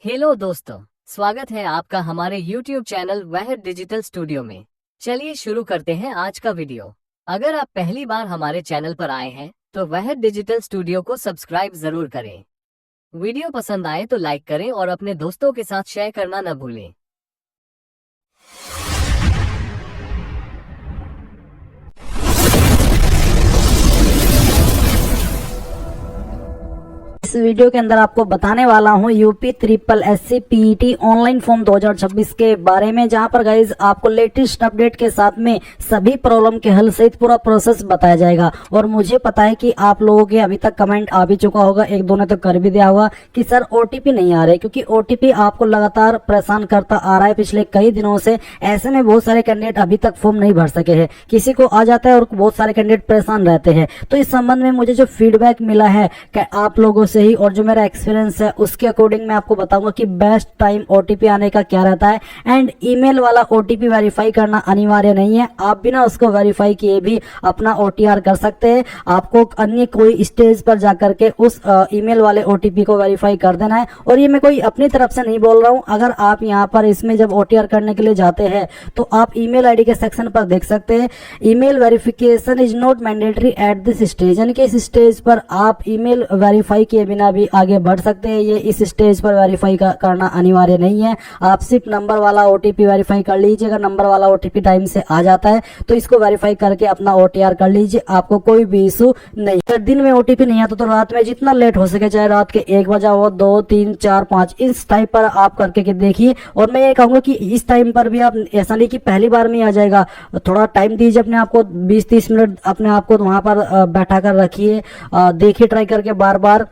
Hello दोस्तों, स्वागत है आपका हमारे YouTube चैनल वह डिजिटल स्टूडियो में। चलिए शुरू करते हैं आज का वीडियो। अगर आप पहली बार हमारे चैनल पर आए हैं तो वह डिजिटल स्टूडियो को सब्सक्राइब जरूर करें। वीडियो पसंद आए तो लाइक करें और अपने दोस्तों के साथ शेयर करना न भूलें। इस वीडियो के अंदर आपको बताने वाला हूं UP triple SC PET online form 2026 के बारे में, जहां पर गाइज आपको लेटेस्ट अपडेट के साथ में सभी प्रॉब्लम के हल सहित पूरा प्रोसेस बताया जाएगा। और मुझे पता है कि आप लोगों के अभी तक कमेंट आ भी चुका होगा, एक दो ने तो कर भी दिया होगा कि सर ओटीपी नहीं आ रहे, क्योंकि ओटीपी आपको लगातार परेशान करता आ रहा है पिछले कई दिनों से। ऐसे में बहुत सारे कैंडिडेट अभी तक फॉर्म नहीं भर सके हैं, किसी को आ जाता है और बहुत सारे कैंडिडेट परेशान रहते हैं। तो इस संबंध में मुझे जो फीडबैक मिला है कि आप लोगों से ही और जो मेरा एक्सपीरियंस है उसके अकॉर्डिंग मैं आपको बताऊंगा कि बेस्ट टाइम ओटीपी आने का क्या रहता है। एंड ईमेल वाला ओटीपी वेरीफाई करना अनिवार्य नहीं है, आप बिना उसको वेरीफाई किए भी अपना ओटीआर कर सकते हैं। आपको अन्य कोई स्टेज पर जाकर के उस ईमेल वाले ओटीपी को वेरीफाई कर देना है। और ये मैं कोई अपनी तरफ से नहीं बोल रहा हूं, अगर आप यहाँ पर इसमें जब ओटीआर करने के लिए जाते हैं तो आप ईमेल आईडी के सेक्शन पर देख सकते हैं, email verification is not mandatory at this stage, यानी कि इस स्टेज पर आप ईमेल वेरीफाई किए बिना भी आगे बढ़ सकते हैं। ये इस स्टेज पर वेरीफाई करना अनिवार्य नहीं है, आप सिर्फ नंबर वाला ओटीपी वेरीफाई कर लीजिए। अगर नंबर वाला ओटीपी टाइम से आ जाता है तो इसको वेरीफाई करके अपना ओटीआर कर लीजिए, आपको कोई भी इशू नहीं। अगर दिन में ओटीपी नहीं आता तो रात में जितना लेट हो सके, चाहे रात के 1 बजा हो, 2, 3, 4, 5, इस टाइम पर आप करके देखिए। और मैं ये कहूंगा कि इस टाइम पर भी आप, ऐसा नहीं कि पहली बार में आ जाएगा, थोड़ा टाइम दीजिए अपने आप को, 20-30 मिनट अपने आप को वहां पर बैठा कर रखिए, देखिए ट्राई करके बार बार।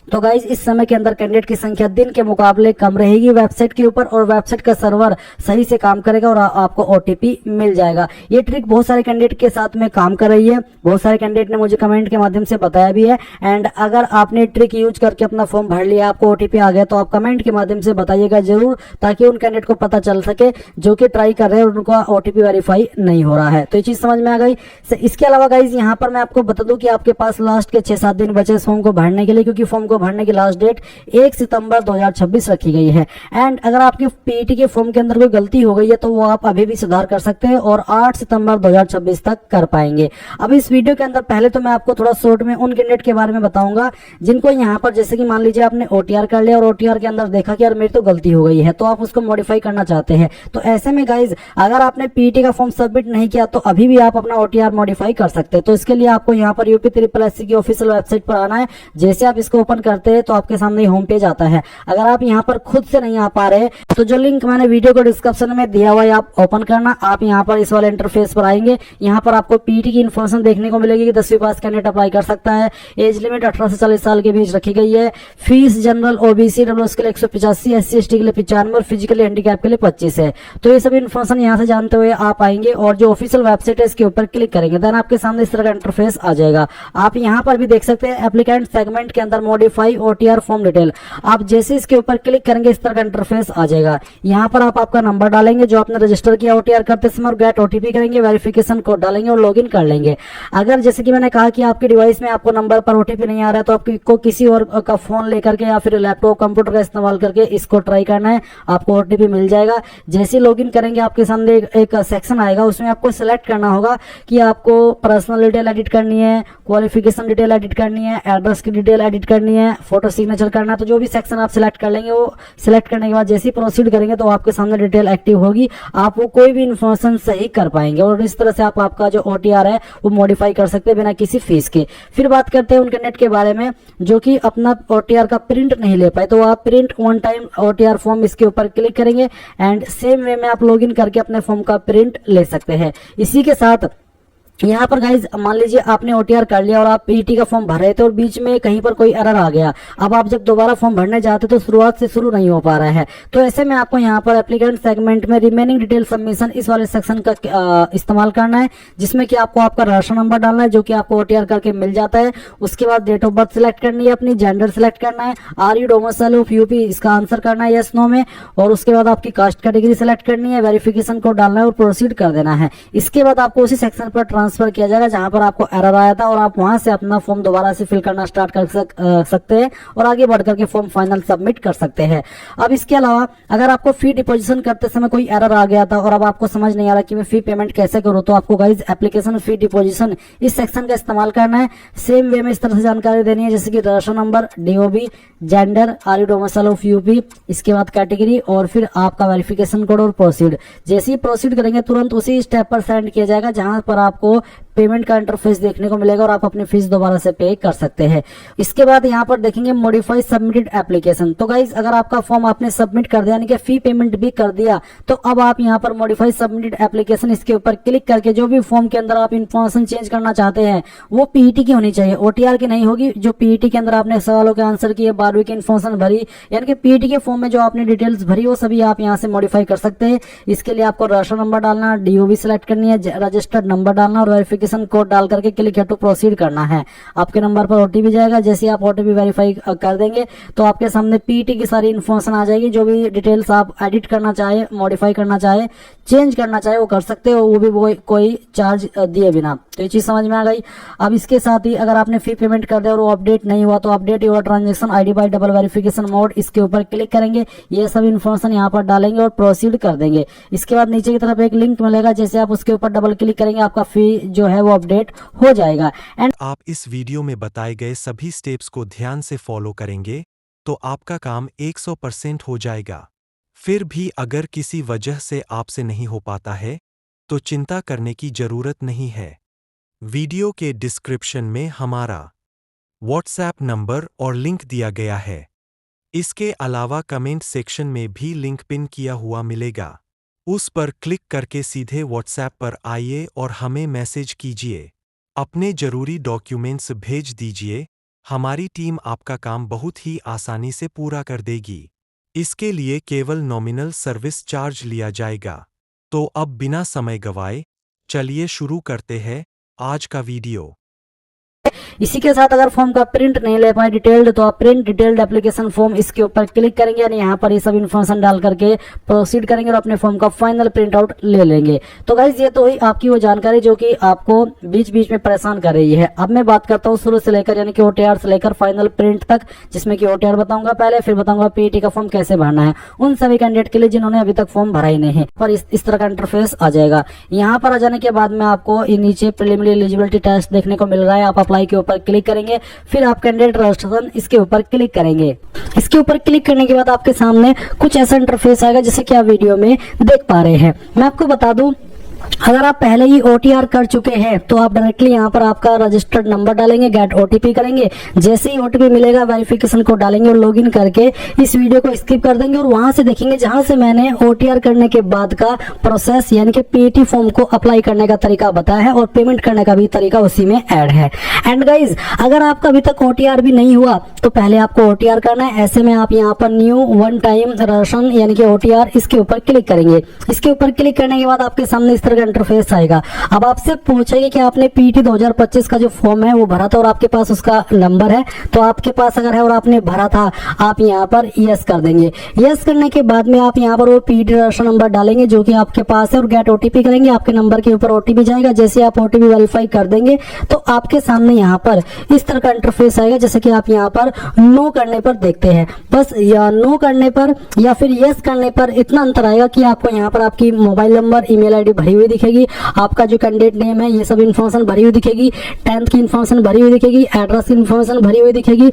तो गाइज इस समय के अंदर कैंडिडेट की संख्या दिन के मुकाबले कम रहेगी वेबसाइट के ऊपर, और वेबसाइट का सर्वर सही से काम करेगा और आपको ओटीपी मिल जाएगा। ये ट्रिक बहुत सारे कैंडिडेट के साथ में काम कर रही है, बहुत सारे कैंडिडेट ने मुझे कमेंट के माध्यम से बताया भी है। एंड अगर आपने ट्रिक यूज करके अपना फॉर्म भर लिया, आपको ओटीपी आ गया, तो आप कमेंट के माध्यम से बताइएगा जरूर, ताकि उन कैंडिडेट को पता चल सके जो कि ट्राई कर रहे हैं और उनका ओटीपी वेरीफाई नहीं हो रहा है। तो ये चीज समझ में आ गई। इसके अलावा गाइज यहाँ पर मैं आपको बता दूं कि आपके पास लास्ट के 6-7 दिन बचे फॉर्म को भरने के लिए, क्योंकि फॉर्म को भरने की लास्ट डेट 1 सितंबर 2026 रखी गई है। एंड अगर आपकी पीईटी के फॉर्म के अंदर कोई गलती हो गई है तो वो आप अभी भी सुधार कर सकते हैं और 8 सितंबर 2026 तक कर पाएंगे। अब इस वीडियो के अंदर पहले तो मैं आपको थोड़ा शॉर्ट में उन कैंडिडेट के बारे में बताऊंगा जिनको यहाँ पर, जैसे कि मान लीजिए आपने ओटीआर कर लिया और ओटीआर के अंदर देखा कि यार मेरी तो गलती हो गई है, तो आप उसको मॉडिफाई करना चाहते हैं। तो ऐसे में गाइज अगर आपने पीईटी का फॉर्म सबमिट नहीं किया तो अभी भी आप अपना ओटीआर मॉडिफाई कर सकते हैं। तो इसके लिए आपको यहाँ पर यूपी ट्रिपल एससी की ऑफिशियल वेबसाइट पर आना है। जैसे आप इसको ओपन करते हैं तो आपके सामने होम पेज आता है। अगर आप यहाँ पर खुद से नहीं आ पा रहे तो जो लिंक मैंने वीडियो को डिस्क्रिप्शन में दिया हुआ है आप ओपन करना। आप यहाँ पर इस वाले इंटरफेस पर आएंगे, यहाँ पर आपको पीईटी की इन्फॉर्मेशन देखने को मिलेगी कि 10वीं पास कैंडिडेट अप्लाई कर सकता है। एज लिमिट 18 से 40 साल के बीच रखी गई है। फीस जनरल ओबीसी डब्ल्यूएस के लिए 185, SC ST के लिए 95 और फिजिकली हैंडीकैप के लिए 25 है। तो ये सभी इन्फॉर्मेशन यहाँ से जानते हुए आप आएंगे और जो ऑफिशियल वेबसाइट है इसके ऊपर क्लिक करेंगे, देन आपके सामने इस तरह का इंटरफेस आ जाएगा। आप यहाँ पर भी देख सकते हैं एप्लीकेंट सेगमेंट के अंदर मॉडिफाई ओटीआर फॉर्म डिटेल। आप जैसे इसके ऊपर क्लिक करेंगे इस तरह का इंटरफेस आ जाएगा। यहाँ पर आप आपका नंबर डालेंगे जो आपने रजिस्टर किया ओटीआर करते समय, और गेट ओटीपी करेंगे, वेरिफिकेशन कोड डालेंगे और लॉगिन कर लेंगे। अगर जैसे कि मैंने कहा कि आपके डिवाइस में आपको नंबर पर ओटीपी नहीं आ रहा है तो आपको किसी और का फोन लेकर के या फिर लैपटॉप कंप्यूटर का इस्तेमाल करके इसको ट्राई करना है, आपको ओटीपी मिल जाएगा। जैसे लॉगिन करेंगे आपके सामने एक सेक्शन आएगा, उसमें आपको सिलेक्ट करना होगा कि आपको पर्सनल डिटेल एडिट करनी है, क्वालिफिकेशन डिटेल एडिट करनी है, एड्रेस की डिटेल एडिट करनी है, फोटो सिग्नेचर करना है। तो जो भी सेक्शन आप सिलेक्ट कर लेंगे, वो सिलेक्ट करने के बाद जैसे ही प्रोसीड करेंगे तो आपके सामने डिटेल एक्टिव होगी, आप वो कोई भी इन्फॉर्मेशन सही कर पाएंगे और इस तरह से आप आपका जो ओटीआर है वो मॉडिफाई कर सकते हैं बिना किसी फीस के। फिर बात करते हैं उन कैंडिडेट के बारे में जो कि अपना ओटीआर का प्रिंट नहीं ले पाए, तो आप print one time OTR form इसके ऊपर क्लिक करेंगे एंड सेम वे में आप लॉगिन करके अपने फॉर्म का प्रिंट ले सकते हैं। इसी के साथ यहाँ पर गाइज मान लीजिए आपने ओटीआर कर लिया और आप पीईटी का फॉर्म भर रहे थे और बीच में कहीं पर कोई एरर आ गया, अब आप जब दोबारा फॉर्म भरने जाते तो शुरुआत से शुरू नहीं हो पा रहा है। तो ऐसे में आपको यहाँ पर एप्लीकेंट सेगमेंट में रिमेनिंग डिटेल सबमिशन इस वाले सेक्शन का इस्तेमाल करना है, जिसमें कि आपको आपका राशन नंबर डालना है जो कि आपको ओटीआर करके मिल जाता है। उसके बाद डेट ऑफ बर्थ सिलेक्ट करनी है, अपनी जेंडर सिलेक्ट करना है, are you domicile of UP इसका आंसर करना है यस नो में, और उसके बाद आपकी कास्ट कैटेगरी सिलेक्ट करनी है, वेरिफिकेशन कोड डालना है और प्रोसीड कर देना है। इसके बाद आपको उसी सेक्शन पर ट्रांसफर किया जाएगा जहां पर आपको एरर आया था, और आप वहां से अपना फॉर्म दोबारा से फिल करना स्टार्ट कर सकते हैं और आगे बढ़ करके फॉर्म फाइनल सबमिट कर सकते हैं। अब इसके अलावा अगर आपको फी डिपोजिशन करते समय कोई एरर आ गया था और अब आपको समझ नहीं आ रहा कि मैं फी पेमेंट कैसे करूं, तो आपको गाइज एप्लीकेशन फी डिपोजिशन इस सेक्शन का इस्तेमाल करना है। सेम वे में इस तरह से जानकारी देनी है जैसे कि registration number, DOB, gender, are you domicile of UP, इसके बाद कैटेगरी और फिर आपका वेरिफिकेशन कोड और प्रोसीड। जैसे ही प्रोसीड करेंगे तुरंत उसी स्टेप पर सेंड किया जाएगा जहां पर आपको पेमेंट का इंटरफेस देखने को मिलेगा और आप अपनी फीस दोबारा से पे कर सकते हैं। इसके बाद यहाँ पर देखेंगे मॉडिफाई सबमिटेड एप्लीकेशन। तो गाइज अगर आपका फॉर्म आपने सबमिट कर दिया यानी कि फी पेमेंट भी कर दिया, तो अब आप यहाँ पर मॉडिफाई सबमिटेड एप्लीकेशन इसके ऊपर क्लिक करके जो भी फॉर्म के अंदर आप इन्फॉर्मेशन चेंज करना चाहते हैं वो पीईटी की होनी चाहिए, ओटीआर की नहीं होगी। जो पीईटी के अंदर आपने सवालों के आंसर किए, 12वीं की इन्फॉर्मेशन भरी, यानी कि पीईटी के फॉर्म में जो आपने डिटेल्स भरी वो सभी आप यहाँ से मॉडिफाई कर सकते हैं। इसके लिए आपको रजिस्टर नंबर डालना, डीओबी सिलेक्ट करनी है, रजिस्टर्ड नंबर डालना और वेरिफिकेशन कोड डाल करके क्लिक टू प्रोसीड करना है। आपके नंबर पर ओटीपी जाएगा। जैसे आप ओटीपी वेरीफाई कर देंगे तो आपके सामने पीईटी की सारी इन्फॉर्मेशन आ जाएगी। जो भी डिटेल्स आप एडिट करना चाहे, मॉडिफाई करना चाहे, चेंज करना चाहे वो कर सकते हो, वो भी कोई चार्ज दिए बिना। तो ये चीज समझ में आ गई। अब इसके साथ ही अगर आपने फी पेमेंट कर दिया और वो अपडेट नहीं हुआ तो update your transaction ID bye double verification mode, इसके ऊपर क्लिक करेंगे, ये सब इन्फॉर्मेशन यहाँ पर डालेंगे और प्रोसीड कर देंगे। इसके बाद नीचे की तरफ एक लिंक मिलेगा, जैसे आप उसके ऊपर डबल क्लिक करेंगे आपका फी जो है वो अपडेट हो जाएगा। एंड आप इस वीडियो में बताए गए सभी स्टेप्स को ध्यान से फॉलो करेंगे तो आपका काम 100% हो जाएगा। फिर भी अगर किसी वजह से आपसे नहीं हो पाता है तो चिंता करने की जरूरत नहीं है। वीडियो के डिस्क्रिप्शन में हमारा व्हाट्सएप नंबर और लिंक दिया गया है। इसके अलावा कमेंट सेक्शन में भी लिंक पिन किया हुआ मिलेगा, उस पर क्लिक करके सीधे व्हाट्सएप पर आइए और हमें मैसेज कीजिए, अपने जरूरी डॉक्यूमेंट्स भेज दीजिए। हमारी टीम आपका काम बहुत ही आसानी से पूरा कर देगी। इसके लिए केवल नॉमिनल सर्विस चार्ज लिया जाएगा। तो अब बिना समय गवाए चलिए शुरू करते हैं आज का वीडियो। इसी के साथ अगर फॉर्म का प्रिंट नहीं ले पाए डिटेल्ड, तो आप प्रिंट डिटेल्ड एप्लीकेशन फॉर्म इसके ऊपर क्लिक करेंगे, यानी यहाँ पर ये सब इन्फॉर्मेशन डाल करके प्रोसीड करेंगे और अपने फॉर्म का फाइनल प्रिंट आउट ले लेंगे। तो गाइज ये तो हुई आपकी वो जानकारी जो कि आपको बीच बीच में परेशान कर रही है। अब मैं बात करता हूँ शुरू से लेकर यानी कि ओटीआर से लेकर फाइनल प्रिंट तक, जिसमें कि ओटीआर बताऊंगा पहले, फिर बताऊंगा पीईटी का फॉर्म कैसे भरना है उन सभी कैंडिडेट के लिए जिन्होंने अभी तक फॉर्म भरा ही नहीं है। पर इस तरह का इंटरफेस आ जाएगा। यहाँ पर आ जाने के बाद में आपको नीचे प्रीलिमिनरी एलिजिबिलिटी टेस्ट देखने को मिल रहा है। आप अप्लाई के ऊपर क्लिक करेंगे, फिर आप कैंडिडेट रजिस्ट्रेशन इसके ऊपर क्लिक करेंगे। इसके ऊपर क्लिक करने के बाद आपके सामने कुछ ऐसा इंटरफेस आएगा जैसे कि आप वीडियो में देख पा रहे हैं। मैं आपको बता दूं, अगर आप पहले ही ओटीआर कर चुके हैं तो आप डायरेक्टली यहाँ पर आपका रजिस्टर्ड नंबर डालेंगे, गेट ओटीपी करेंगे। जैसे ही ओटीपी मिलेगा वेरिफिकेशन कोड डालेंगे और लॉगिन करके इस वीडियो को स्किप कर देंगे और वहां से देखेंगे जहां से मैंने ओटीआर करने के बाद का प्रोसेस यानी कि पीईटी फॉर्म को अप्लाई करने का तरीका बताया है और पेमेंट करने का भी तरीका उसी में ऐड है। एंड गाइज अगर आपका अभी तक ओटीआर भी नहीं हुआ तो पहले आपको ओटीआर करना है। ऐसे में आप यहाँ पर न्यू वन टाइम रजिस्ट्रेशन यानी कि ओटीआर इसके ऊपर क्लिक करेंगे। इसके ऊपर क्लिक करने के बाद आपके सामने इस तरह का इंटरफेस आएगा। अब आपसे पूछेगा कि आपने पीईटी 2025 का जो फॉर्म है वो भरा था और आपके पास उसका नंबर है, तो आपके पास अगर है और आपने भरा था आप यहाँ पर यस कर देंगे। यस करने के बाद में आप यहाँ पर वो पीईटी रजिस्टर नंबर डालेंगे जो कि आपके पास है और गेट ओटीपी करेंगे। आपके नंबर के ऊपर ओटीपी जाएगा। जैसे आप ओटीपी वेरीफाई कर देंगे तो आपके सामने यहाँ पर इस तरह का इंटरफेस आएगा जैसे कि आप यहाँ पर नो करने पर देखते हैं। बस या नो करने पर या फिर यस करने पर इतना अंतर आएगा कि आपको यहाँ पर आपकी मोबाइल नंबर, ईमेल आईडी भरी हुई दिखेगी, आपका जो कैंडिडेट नेम है ये सब इन्फॉर्मेशन भरी हुई दिखेगी, 10th की इन्फॉर्मेशन भरी हुई दिखेगी, एड्रेस की इन्फॉर्मेशन भरी हुई दिखेगी।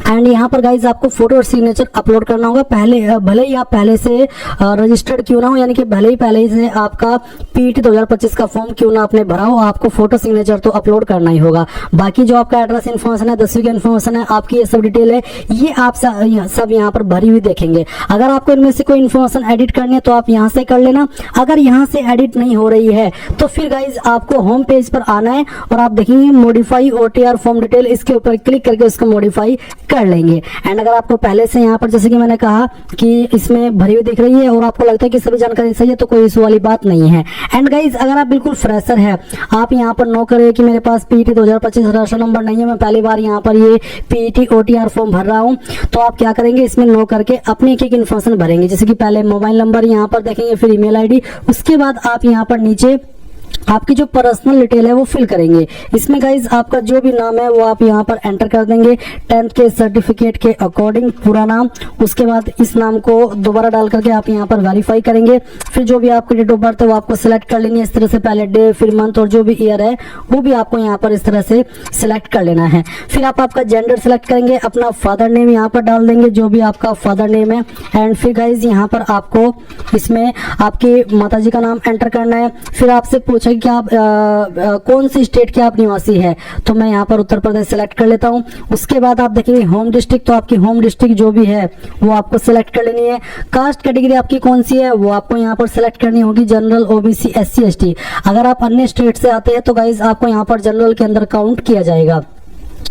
एंड यहाँ पर गाइज आपको फोटो और सिग्नेचर अपलोड करना होगा। पहले भले ही आप पहले से रजिस्टर्ड क्यों ना हो, यानी कि भले ही पहले से आपका पीईटी 2025 का फॉर्म क्यों ना आपने भरा हो, आपको फोटो सिग्नेचर तो अपलोड करना ही होगा। बाकी जो आपका एड्रेस इन्फॉर्मेशन है, 10वीं की इन्फॉर्मेशन है, आपकी ये सब डिटेल है, ये आप सब यहाँ पर भरी हुई देखेंगे। अगर आपको इनमें से कोई इन्फॉर्मेशन एडिट करनी है तो आप यहाँ से कर लेना। अगर यहाँ से एडिट नहीं हो रही है तो फिर गाइज आपको होम पेज पर आना है और आप देखेंगे मॉडिफाई ओटीआर फॉर्म डिटेल, इसके ऊपर क्लिक करके उसको मॉडिफाई कर लेंगे। एंड अगर आपको पहले से यहाँ पर जैसे कि मैंने कहा कि इसमें भरी हुई दिख रही है और आपको लगता है कि सभी जानकारी सही है तो कोई इशू वाली बात नहीं है। एंड गाइज अगर आप बिल्कुल फ्रेशर है, आप यहाँ पर नो करें कि मेरे पास पीईटी 2025 रजिस्टर नंबर नहीं है, मैं पहली बार यहाँ पर ये पीईटी ओटीआर फॉर्म भर रहा हूँ, तो आप क्या करेंगे, इसमें नो करके अपनी एक इन्फॉर्मेशन भरेंगे। जैसे कि पहले मोबाइल नंबर यहाँ पर देखेंगे, फिर ईमेल आईडी, उसके बाद आप यहाँ पर नीचे आपकी जो पर्सनल डिटेल है वो फिल करेंगे। इसमें गाइज आपका जो भी नाम है वो आप यहाँ पर एंटर कर देंगे 10th के सर्टिफिकेट के अकॉर्डिंग पूरा नाम। उसके बाद इस नाम को दोबारा डाल करके आप यहाँ पर वेरीफाई करेंगे। फिर जो भी आपकी डेट ऑफ बर्थ है वो आपको सिलेक्ट कर लेनी है इस तरह से, पहले डे फिर मंथ और जो भी ईयर है वो भी आपको यहाँ पर इस तरह से सिलेक्ट कर लेना है। फिर आप आपका जेंडर सिलेक्ट करेंगे, अपना फादर नेम यहाँ पर डाल देंगे जो भी आपका फादर नेम है। एंड फिर गाइज यहाँ पर आपको इसमें आपकी माताजी का नाम एंटर करना है। फिर आपसे पूछा कि आप कौन सी स्टेट के आप निवासी है, तो मैं यहाँ पर उत्तर प्रदेश सिलेक्ट कर लेता हूँ। उसके बाद आप देखेंगे होम डिस्ट्रिक्ट, तो आपकी होम डिस्ट्रिक्ट जो भी है वो आपको सिलेक्ट कर लेनी है। कास्ट कैटेगरी आपकी कौन सी है वो आपको यहाँ पर सिलेक्ट करनी होगी, जनरल, ओबीसी, एससी, एसटी। अगर आप अन्य स्टेट से आते हैं तो गाइज आपको यहाँ पर जनरल के अंदर काउंट किया जाएगा।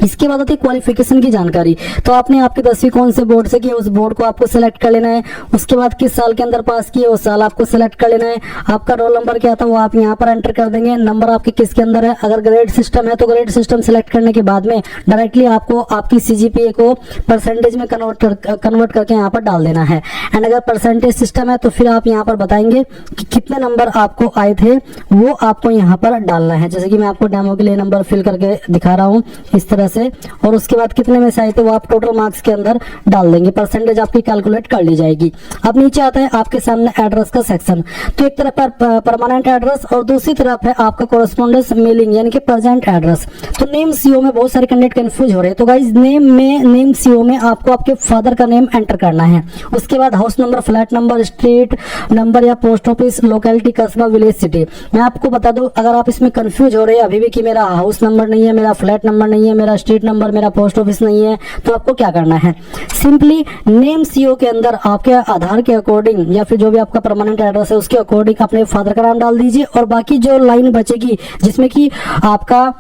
इसके बाद आती है क्वालिफिकेशन की जानकारी, तो आपने आपकी 10वीं कौन से बोर्ड से की उस बोर्ड को आपको सिलेक्ट कर लेना है। उसके बाद किस साल के अंदर पास किए उस साल आपको सिलेक्ट कर लेना है। आपका रोल नंबर क्या था वो आप यहाँ पर एंटर कर देंगे। नंबर आपके किसके अंदर है, अगर ग्रेड सिस्टम है तो ग्रेड सिस्टम सिलेक्ट करने के बाद में डायरेक्टली आपको आपकी सीजीपीए को परसेंटेज में कन्वर्ट करके यहाँ पर डाल देना है। एंड अगर परसेंटेज सिस्टम है तो फिर आप यहाँ पर बताएंगे कि कितने नंबर आपको आए थे वो आपको यहाँ पर डालना है। जैसे कि मैं आपको डेमो के लिए नंबर फिल करके दिखा रहा हूँ इस तरह से, और उसके बाद कितने में से आए थे वो आप टोटल मार्क्स के अंदर डाल देंगे, परसेंटेज आपकी कैलकुलेट कर ली जाएगी। अब नीचे आता है आपके सामने एड्रेस का सेक्शन, तो एक तरफ पर परमानेंट एड्रेस और दूसरी तरफ है आपका कोरेस्पोंडेंस मेलिंग यानी कि प्रेजेंट एड्रेस। तो नेम सीओ में बहुत सारे कैंडिडेट कंफ्यूज हो रहे हैं, तो गाइस नेम सीओ में आपको आपके फादर का नेम एंटर करना है। उसके बाद house number, flat number, street number या पोस्ट ऑफिस, लोकेलिटी, कस्बा, विलेज, सिटी। मैं आपको बता दूं अगर आप इसमें कंफ्यूज हो रहे हैं अभी भी कि मेरा हाउस नंबर नहीं है, मेरा फ्लैट नंबर नहीं है, मेरा स्ट्रीट नंबर, मेरा पोस्ट ऑफिस नहीं है, तो आपको क्या करना है, सिंपली नेम सीओ के अंदर आपके आधार के अकॉर्डिंग या फिर जो भी आपका परमानेंट एड्रेस है उसके अकॉर्डिंग अपने फादर का नाम डाल दीजिए। और बाकी जो लाइन बचेगी जिसमें कि आपका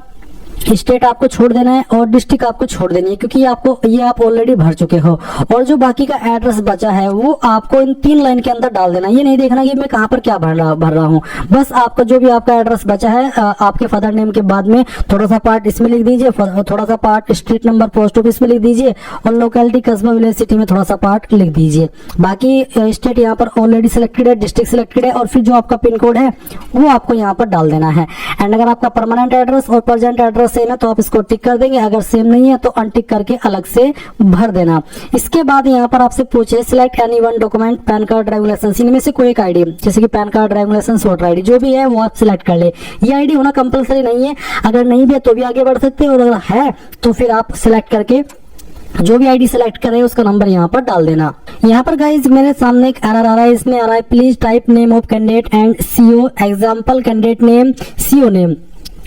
स्टेट आपको छोड़ देना है और डिस्ट्रिक्ट आपको छोड़ देनी है, क्योंकि ये आप ऑलरेडी भर चुके हो। और जो बाकी का एड्रेस बचा है वो आपको इन 3 लाइन के अंदर डाल देना। ये नहीं देखना कि मैं कहां पर क्या भर रहा हूँ, बस आपका जो भी आपका एड्रेस बचा है आपके फादर नेम के बाद में थोड़ा सा पार्ट इसमें लिख दीजिए, थोड़ा सा part street number, post office में लिख दीजिए और लोकेलिटी, कस्बा, विलेज, सिटी में थोड़ा सा पार्ट लिख दीजिए। बाकी स्टेट यहाँ पर ऑलरेडी सिलेक्टेड है, डिस्ट्रिक्ट सिलेक्टेड है और फिर जो आपका पिन कोड है वो आपको यहाँ पर डाल देना है। एंड अगर आपका परमानेंट एड्रेस और प्रेजेंट एड्रेस सेम है तो आप इसको टिक कर देंगे, अगर सेम नहीं है तो अनटिक करके अलग से भर देना। इसके बाद यहाँ पर आपसे पूछे select any one document, PAN card, driving licence, इनमें से कोई एक आईडी, जैसे कि PAN card, driving licence, voter ID जो भी है वो आप सिलेक्ट कर ले। ये आईडी होना कंपलसरी नहीं है, अगर नहीं भी है तो भी आगे बढ़ सकते हैं और अगर है तो फिर आप सिलेक्ट करके जो भी आईडी सिलेक्ट करें उसका नंबर यहाँ पर डाल देना। यहाँ पर गाइज मेरे सामने एक एरर आ रहा है, इसमें आ रहा है please type name of candidate and CO, example candidate name, CO name.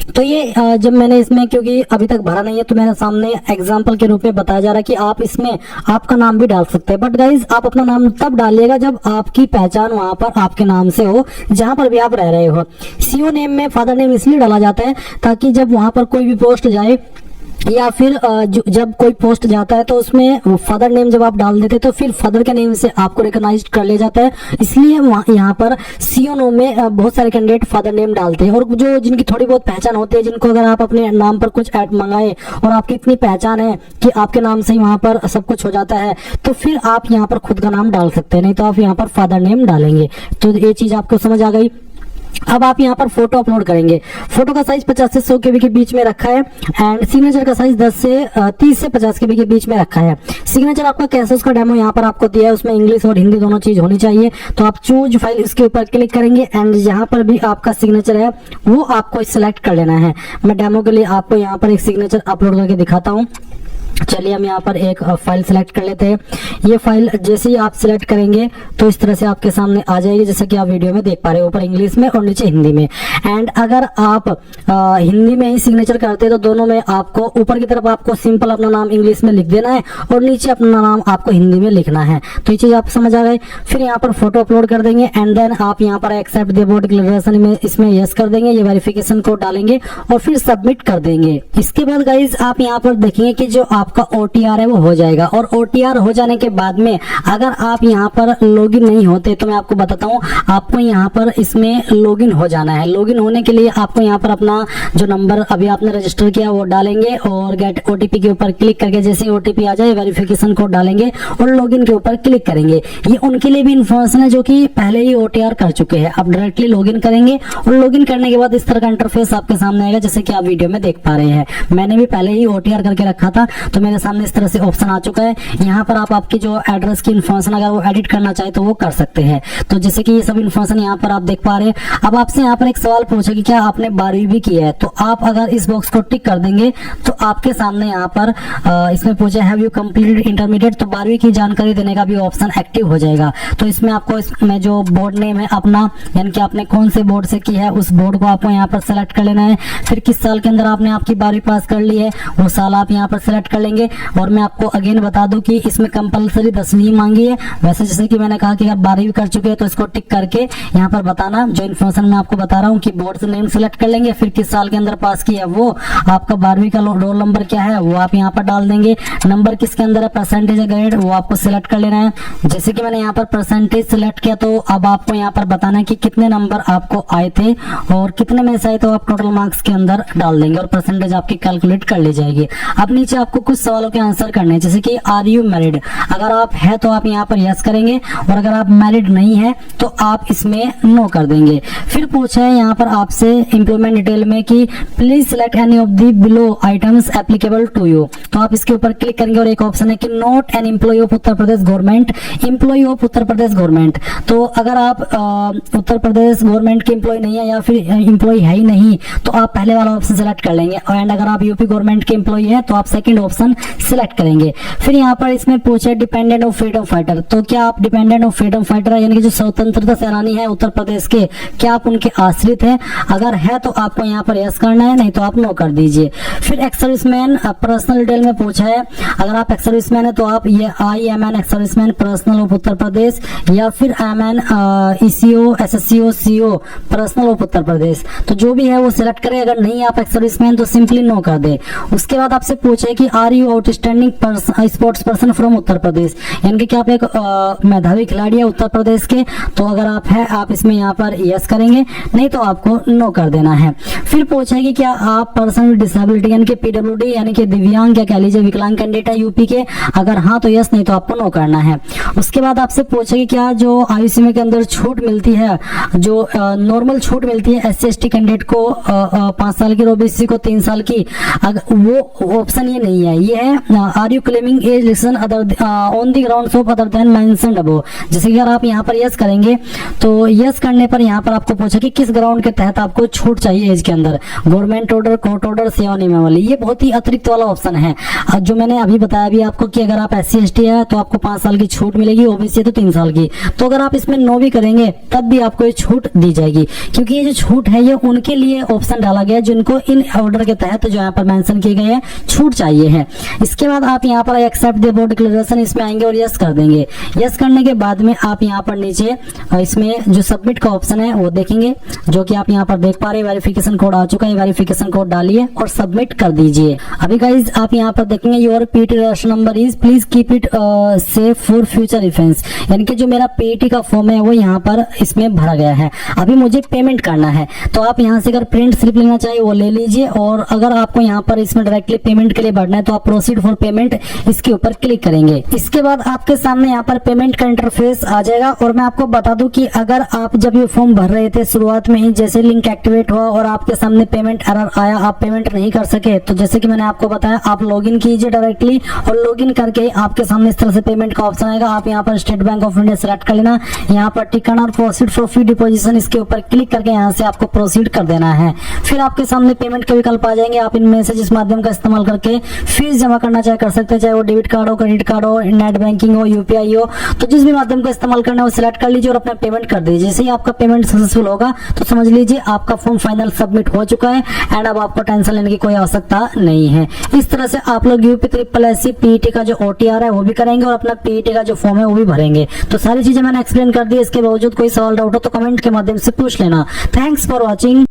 तो ये जब मैंने इसमें क्योंकि अभी तक भरा नहीं है तो मेरे सामने एग्जाम्पल के रूप में बताया जा रहा है कि आप इसमें आपका नाम भी डाल सकते हैं। बट गाइज आप अपना नाम तब डालिएगा जब आपकी पहचान वहां पर आपके नाम से हो, जहां पर भी आप रह रहे हो। सीओ नेम में फादर नेम इसलिए डाला जाता है ताकि जब वहां पर कोई भी पोस्ट जाए या फिर जब कोई पोस्ट जाता है तो उसमें फादर नेम जब आप डाल देते तो फिर फादर के नेम से आपको रिकॉग्नाइज कर लिया जाता है। इसलिए यहाँ पर सीओ नो में बहुत सारे कैंडिडेट फादर नेम डालते हैं। और जो जिनकी थोड़ी बहुत पहचान होती है, जिनको अगर आप अपने नाम पर कुछ ऐड मंगाए और आपकी इतनी पहचान है कि आपके नाम से ही वहां पर सब कुछ हो जाता है, तो फिर आप यहाँ पर खुद का नाम डाल सकते हैं, नहीं तो आप यहाँ पर फादर नेम डालेंगे। तो ये चीज आपको समझ आ गई। अब आप यहाँ पर फोटो अपलोड करेंगे। फोटो का साइज 50 से 100 KB के बीच में रखा है एंड सिग्नेचर का साइज 30 से 50 KB के बीच में रखा है। सिग्नेचर आपका कैसे उसका डेमो यहाँ पर आपको दिया है, उसमें इंग्लिश और हिंदी दोनों चीज होनी चाहिए। तो आप चूज फाइल इसके ऊपर क्लिक करेंगे एंड यहाँ पर भी आपका सिग्नेचर है वो आपको सिलेक्ट कर लेना है। मैं डेमो के लिए आपको यहाँ पर एक सिग्नेचर अपलोड करके दिखाता हूँ। चलिए हम यहाँ पर एक फाइल सिलेक्ट कर लेते हैं। ये फाइल जैसे ही आप सिलेक्ट करेंगे तो इस तरह से आपके सामने आ जाएगी, जैसे कि आप वीडियो में देख पा रहे हो, ऊपर इंग्लिश में और नीचे हिंदी में। एंड अगर आप हिंदी में ही सिग्नेचर करते हैं तो दोनों में आपको ऊपर की तरफ आपको सिंपल अपना नाम इंग्लिश में लिख देना है और नीचे अपना नाम आपको हिंदी में लिखना है। तो ये चीज आप समझ आ गए। फिर यहाँ पर फोटो अपलोड कर देंगे एंड देन आप यहाँ पर एक्सेप्ट द बोर्ड डिक्लेरेशन में इसमें यस कर देंगे, ये वेरिफिकेशन कोड डालेंगे और फिर सबमिट कर देंगे। इसके बाद गाइज आप यहाँ पर देखेंगे कि जो आपका OTR है वो हो जाएगा। और OTR हो जाने के बाद में अगर आप यहाँ पर लॉगिन नहीं होते तो मैं आपको बताता हूँ, आपको यहाँ पर इसमें लॉगिन हो जाना है। लॉगिन होने के लिए आपको यहाँ पर अपना जो नंबर अभी आपने रजिस्टर किया वो डालेंगे और गेट OTP के ऊपर क्लिक करके जैसे OTP आ जाए वेरिफिकेशन कोड डालेंगे और लॉगिन के ऊपर क्लिक करेंगे। ये उनके लिए भी इन्फॉर्मेशन है जो कि पहले ही OTR कर चुके हैं। आप डायरेक्टली लॉगिन करेंगे और लॉगिन करने के बाद इस तरह का इंटरफेस आपके सामने आएगा जैसे कि आप वीडियो में देख पा रहे हैं। मैंने भी पहले ही OTR करके रखा था तो मेरे सामने इस तरह से ऑप्शन आ चुका है। यहाँ पर आप आपकी जो एड्रेस की इन्फॉर्मेशन अगर वो एडिट करना चाहे तो वो कर सकते हैं। तो जैसे कि ये सब इन्फॉर्मेशन यहाँ पर आप देख पा रहे हैं। अब आपसे यहाँ पर एक सवाल पूछा कि क्या आपने 12वीं भी किया है, तो आप अगर इस बॉक्स को टिक कर देंगे तो आपके सामने यहाँ पर इसमें पूछा हैव यू कंप्लीटेड इंटरमीडिएट, तो 12वीं की जानकारी देने का भी ऑप्शन एक्टिव हो जाएगा। तो इसमें आपको इसमें जो बोर्ड नेम है अपना, यानी कि आपने कौन से बोर्ड से की है उस बोर्ड को आपको यहाँ पर सेलेक्ट कर लेना है। फिर किस साल के अंदर आपने आपकी 12वीं पास कर ली है वो साल आप यहाँ पर सेलेक्ट कर लेंगे। और मैं आपको अगेन बता दूं कि इसमें कंपलसरी 10वीं मांगी है। वैसे जैसे कि मैंने कहा कि अगर 12वीं कर चुके हैं तो इसको टिक करके यहाँ पर बताना जो इन्फॉर्मेशन मैं आपको बता रहा हूँ कि बोर्ड से नेम सेलेक्ट कर लेंगे। फिर किस साल के अंदर पास किया वो, आपका 12वीं का रोल नंबर क्या है वो आप यहाँ पर डाल देंगे। नंबर किसके अंदर है, परसेंटेज है, ग्रेड, वो आपको सिलेक्ट कर लेना है। जैसे कि मैंने यहाँ पर परसेंटेज सिलेक्ट किया तो अब आपको यहाँ पर बताना है कि कितने नंबर आपको आए थे और कितने में से आए तो आप टोटल मार्क्स के अंदर डाल देंगे और परसेंटेज आपकी कैलकुलेट कर ली जाएगी। अब नीचे आपको कुछ सवालों के आंसर करने हैं जैसे कि आर यू मैरिड, अगर आप है तो आप यहाँ पर यस करेंगे और अगर आप मैरिड नहीं है तो आप इसमें नो कर देंगे। फिर पूछा है यहाँ पर आपसे एम्प्लॉयमेंट डिटेल में कि please select any of the below items applicable to you, तो आप इसके ऊपर क्लिक करेंगे और एक ऑप्शन है कि not an employ of Uttar Pradesh government, employ of Uttar Pradesh government. तो अगर आप उत्तर प्रदेश गवर्नमेंट के एम्प्लॉय नहीं है या फिर एम्प्लॉय है ही नहीं तो आप पहले वाला ऑप्शन सिलेक्ट कर लेंगे। एंड अगर आप यूपी गवर्नमेंट के एम्प्लॉय है तो आप सेकंड ऑप्शन सिलेक्ट करेंगे। फिर यहाँ पर इसमें पूछे डिपेंडेंट ऑफ फ्रीडम फाइटर, तो क्या आप डिपेंडेंट ऑफ फ्रीडम फाइटर है यानी कि जो स्वतंत्रता सेनानी है उत्तर प्रदेश के, क्या आप उनके आश्रित हैं? अगर है तो आपको यहाँ पर यस करना है, नहीं तो आप नो कर दीजिए। फिर एक्स सर्विसमैन पर्सनल डिटेल में पूछा है, अगर आप एक्स सर्विसमैन है तो आप ये I am an ex serviceman personnel of Uttar Pradesh या फिर am an ECO SSCO CO personnel of Uttar Pradesh, तो जो भी है वो सिलेक्ट करें। अगर नहीं आप एक्स सर्विसमैन तो सिंपली नो कर दे। उसके बाद आपसे पूछे कि are you outstanding sports person from Uttar Pradesh, यानी कि क्या आप एक मेधावी खिलाड़ी है उत्तर प्रदेश के, तो अगर आप है आप इसमें यहाँ पर यस करेंगे, नहीं तो आपको नो कर देना है। फिर पूछा कि क्या आप पर्सन विद डिसेबिलिटी यानी कि पीडब्ल्यूडी यानी कि दिव्यांग या कह लीजिए विकलांग कैंडिडेट है यूपी के, अगर हाँ तो यस, नहीं तो आपको नो करना है। उसके बाद आपसे पूछे कि क्या जो आयु सीमा के अंदर छूट मिलती है, जो नॉर्मल छूट मिलती है एससी एसटी कैंडिडेट को 5 साल की, ओबीसी को 3 साल की, वो ऑप्शन ये नहीं है। ये है are you claiming as listen other on the grounds of other than mentioned above, जैसे कि अगर आप यहाँ पर यस करेंगे तो यस करने पर यहाँ पर आपको पूछा कि किस ग्राउंड के तहत आपको छूट चाहिए एज के अंदर, गवर्नमेंट ऑर्डर, कोर्ट ऑर्डर, सेवा नियमावली। ये बहुत ही अतिरिक्त वाला ऑप्शन है जो मैंने अभी बताया भी आपको कि अगर आप एससी एसटी है तो आपको 5 साल की छूट मिलेगी, ओबीसी है तो 3 साल की। तो अगर आप इसमें नो भी करेंगे तब भी आपको ये छूट दी जाएगी, क्योंकि ये जो छूट है ये उनके लिए ऑप्शन डाला गया है जिनको इन ऑर्डर के तहत जो यहाँ पर मेंशन किए गए हैं छूट चाहिए है। इसके बाद आप यहाँ पर एक्सेप्ट द बोर्ड डिक्लेरेशन इसमें आएंगे और यस कर देंगे। यस करने के बाद में आप यहाँ पर नीचे इसमें जो सबमिट का ऑप्शन है वो देखेंगे, जो कि आप यहाँ पर देख पा रहे हैं। वेरिफिकेशन कोड आ चुका है, वेरिफिकेशन कोड डालिए और सबमिट कर दीजिए। अभी गाइज आप यहाँ पर देखेंगे your PT registration number is please keep it safe for future reference, यानी कि जो मेरा पीटी का फॉर्म है वो यहाँ पर इसमें भरा गया है। अभी मुझे पेमेंट करना है तो आप यहाँ से अगर प्रिंट स्लिप लेना चाहिए वो ले लीजिए, और अगर आपको यहाँ पर इसमें डायरेक्टली पेमेंट के लिए भरना है तो आप प्रोसीड फॉर पेमेंट इसके ऊपर क्लिक करेंगे। इसके बाद आपके सामने यहाँ पर पेमेंट का इंटरफेस आ जाएगा। और मैं आपको बता दूं कि अगर आप जब ये फॉर्म भर रहे थे शुरुआत में ही जैसे लिंक एक्टिवेट हुआ और आपके सामने पेमेंट एरर आया, आप पेमेंट नहीं कर सके, तो जैसे कि मैंने आपको बताया आप लॉगिन कीजिए डायरेक्टली, और लॉगिन करके आपके सामने इस तरह से पेमेंट का ऑप्शन आएगा। आप यहाँ पर state bank of India select कर लेना, यहाँ पर टिक करना और प्रोसीड फॉर फी डिपोजिशन इसके ऊपर क्लिक करके यहाँ से आपको प्रोसीड कर देना है। फिर आपके सामने पेमेंट के विकल्प आ जाएंगे। आप इनमें से जिस माध्यम का इस्तेमाल करके फीस जमा करना चाहे कर सकते हैं, चाहे वो डेबिट कार्ड हो, क्रेडिट कार्ड हो, नेट बैंकिंग हो, यूपीआई हो, तो जिस भी माध्यम का इस्तेमाल करना है वो सिलेक्ट कर लीजिए और अपना पेमेंट कर दीजिए। जैसे ही आपका पेमेंट सक्सेसफुल होगा तो समझ लीजिए आपका फॉर्म फाइनल सबमिट हो चुका है एंड अब आपको टेंशन लेने की कोई आवश्यकता नहीं है। इस तरह से आप लोग यूपी ट्रिपल एससी पीईटी का जो OTR है वो भी करेंगे और अपना पीईटी का जो फॉर्म है वो भी भरेंगे। तो सारी चीजें मैंने एक्सप्लेन कर दी। इसके बावजूद कोई सवाल डाउट हो तो कमेंट के माध्यम से पूछ लेना। Thanks for watching.